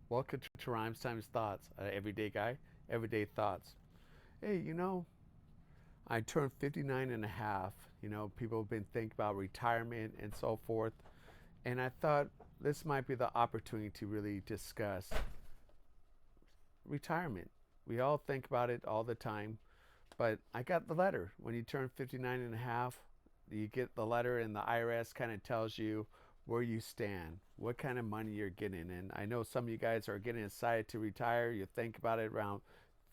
Welcome to Rhymes Times Thoughts, everyday guy, everyday thoughts. Hey, I turned 59 and a half. People have been thinking about retirement and so forth. And I thought this might be the opportunity to really discuss retirement. We all think about it all the time, but I got the letter. When you turn 59 and a half, you get the letter, and the IRS kind of tells you where you stand, what kind of money you're getting. And I know some of you guys are getting excited to retire. You think about it around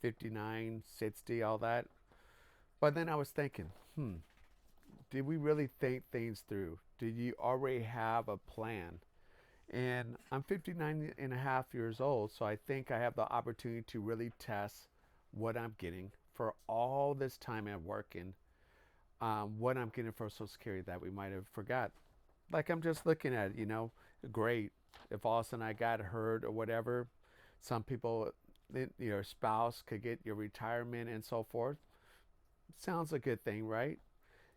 59, 60, all that. But then I was thinking, did we really think things through? Did you already have a plan? And I'm 59 and a half years old, so I think I have the opportunity to really test what I'm getting for all this time I'm working, what I'm getting for Social Security that we might have forgot. Like I'm just looking at it, great. If all of a sudden I got hurt or whatever, some people, your spouse could get your retirement and so forth. Sounds a good thing, right?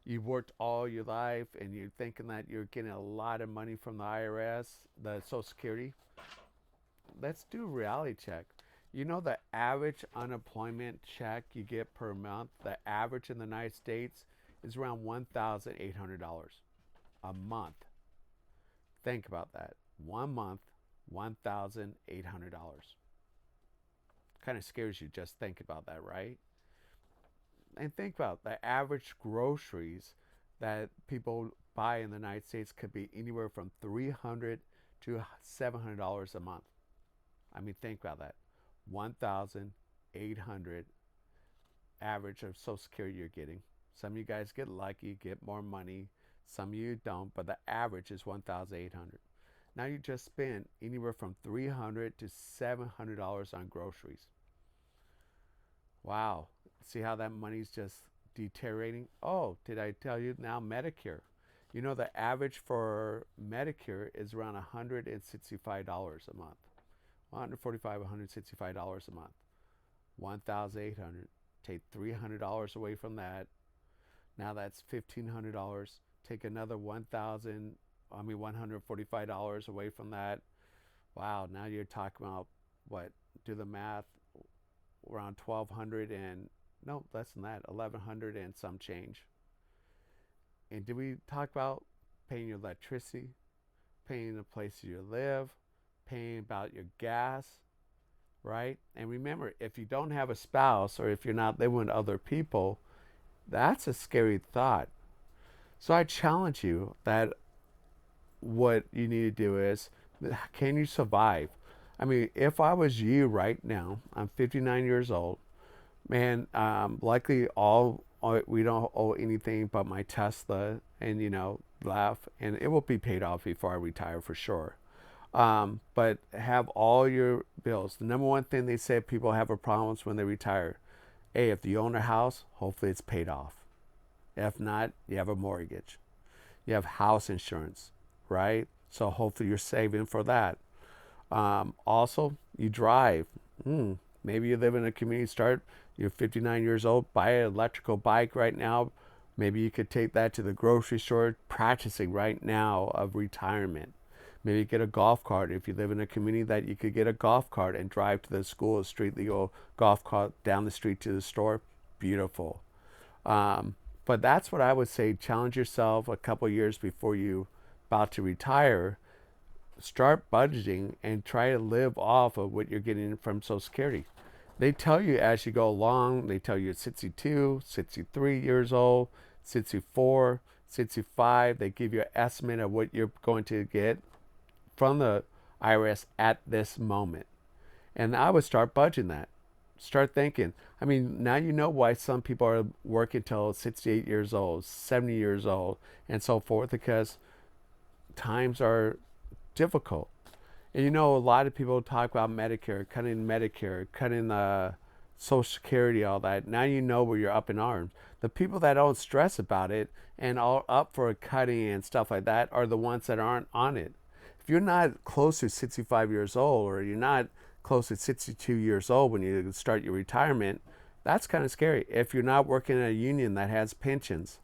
You've worked all your life and you're thinking that you're getting a lot of money from the IRS, the Social Security. Let's do a reality check. You know the average unemployment check you get per month, the average in the United States is around $1,800 a month. Think about that. 1 month, $1,800. Kind of scares you just think about that, right? And think about the average groceries that people buy in the United States could be anywhere from $300 to $700 a month. I mean, think about that. 1,800 average of Social Security you're getting. Some of you guys get lucky, get more money. Some of you don't, but the average is 1,800. Now you just spend anywhere from $300 to $700 on groceries. Wow. See how that money's just deteriorating? Oh, did I tell you now Medicare? You know the average for Medicare is around $165 a month. 145, $165 a month. 1,800. Take $300 away from that. Now that's $1,500. Take another $145 away from that. Wow, now you're talking about what? Do the math. Around 1,200 and no, less than that, 1,100 and some change. And did we talk about paying your electricity, paying the place you live, paying about your gas, right? And remember, if you don't have a spouse or if you're not living with other people, that's a scary thought. So I challenge you that what you need to do is, can you survive? I mean, if I was you right now, I'm 59 years old, man. Likely all we don't owe anything but my Tesla, and laugh, and it will be paid off before I retire for sure. But have all your bills. The number one thing they say people have a problems when they retire. Hey, if you own a house, hopefully it's paid off. If not, you have a mortgage. You have house insurance, right? So hopefully you're saving for that. Also, you drive. Maybe you live in a community. You're 59 years old. Buy an electrical bike right now. Maybe you could take that to the grocery store, practicing right now of retirement. Maybe get a golf cart if you live in a community that you could get a golf cart and drive to the school, street legal golf cart down the street to the store. Beautiful. But that's what I would say. Challenge yourself a couple years before you about to retire. Start budgeting and try to live off of what you're getting from Social Security. They tell you as you go along, they tell you at 62, 63 years old, 64, 65, they give you an estimate of what you're going to get from the IRS at this moment. And I would start budgeting that. Start thinking. I mean, now you know why some people are working till 68 years old, 70 years old, and so forth, because times are difficult. And a lot of people talk about Medicare, cutting the Social Security, all that. Now you know where you're up in arms. The people that don't stress about it and are up for cutting and stuff like that are the ones that aren't on it. If you're not close to 65 years old, or you're not close to 62 years old when you start your retirement, that's kind of scary. If you're not working in a union that has pensions,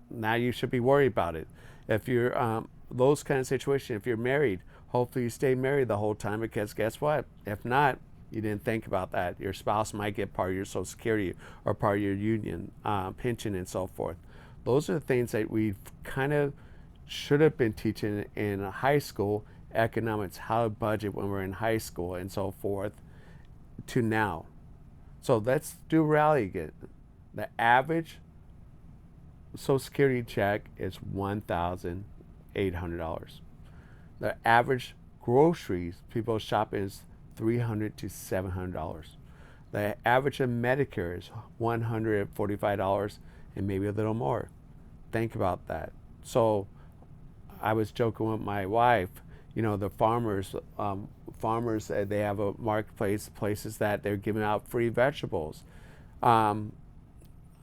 now you should be worried about it. If you're those kind of situations. If you're married, hopefully you stay married the whole time, because guess what? If not, you didn't think about that. Your spouse might get part of your Social Security or part of your union pension and so forth. Those are the things that we kind of should have been teaching in high school economics, how to budget when we're in high school and so forth, to now. So let's do reality again. The average Social Security check is $1,800. The average groceries people shopping is $300 to $700. The average of Medicare is $145 and maybe a little more. Think about that. So I was joking with my wife. The farmers, they have a marketplace, places that they're giving out free vegetables. I'm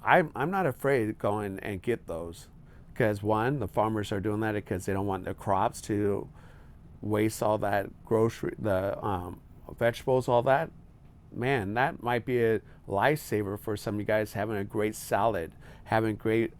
not afraid to go in and get those, because one, the farmers are doing that because they don't want their crops to waste all that vegetables, all that. Man, that might be a lifesaver for some of you guys, having a great salad, having great.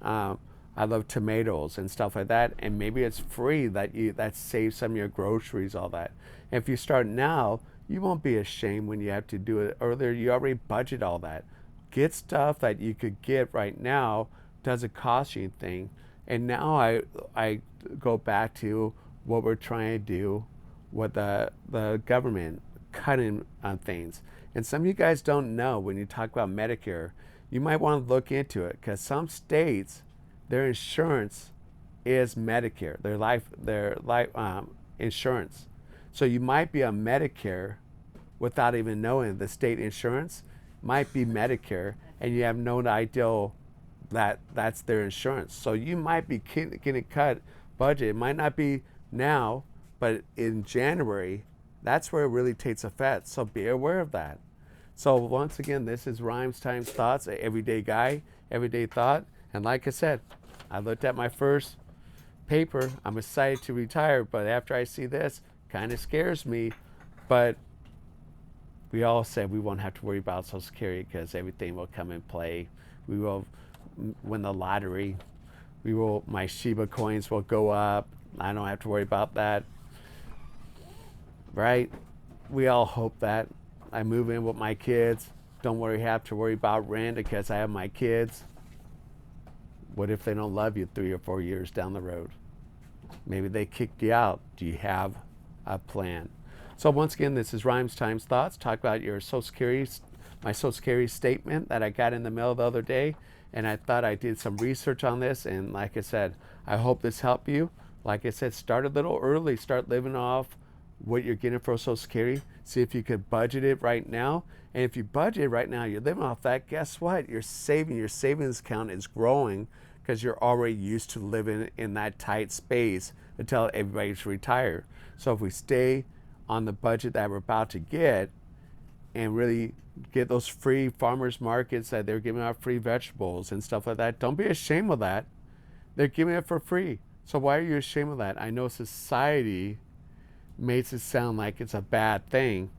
I love tomatoes and stuff like that, and maybe it's free, that saves some of your groceries, all that. And if you start now, you won't be ashamed when you have to do it earlier. You already budget all that. Get stuff that you could get right now, doesn't cost you anything. And now I go back to what we're trying to do with the government cutting on things. And some of you guys don't know, when you talk about Medicare, you might want to look into it, because some states, their insurance is Medicare, their life insurance. So you might be on Medicare without even knowing. The state insurance might be Medicare, and you have no idea that that's their insurance. So you might be getting cut budget. It might not be now, but in January, that's where it really takes effect. So be aware of that. So once again, this is Rhymes Times Thoughts, an everyday guy, everyday thought. And like I said, I looked at my first paper. I'm excited to retire, but after I see this, kind of scares me. But we all said we won't have to worry about Social Security, because everything will come in play. We will win the lottery. My Shiba coins will go up. I don't have to worry about that. Right? We all hope that. I move in with my kids. Don't have to worry about rent, because I have my kids. What if they don't love you 3 or 4 years down the road? Maybe they kicked you out. Do you have a plan? So once again, this is Rhymes Times Thoughts. Talk about your Social Security, my Social Security statement that I got in the mail the other day. And I thought I did some research on this. And like I said, I hope this helped you. Like I said, start a little early. Start living off what you're getting for Social Security. See if you could budget it right now. And if you budget right now, you're living off that, guess what? Your savings account is growing, because you're already used to living in that tight space until everybody's retired. So if we stay on the budget that we're about to get, and really get those free farmers markets that they're giving out free vegetables and stuff like that, don't be ashamed of that. They're giving it for free. So why are you ashamed of that? I know society makes it sound like it's a bad thing,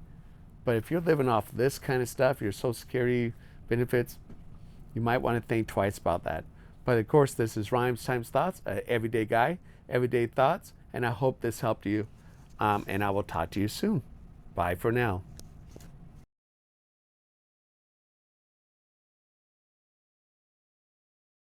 but if you're living off this kind of stuff, your Social Security benefits, you might want to think twice about that. But of course, this is Rhymes Times Thoughts, everyday guy, everyday thoughts, and I hope this helped you. And I will talk to you soon. Bye for now.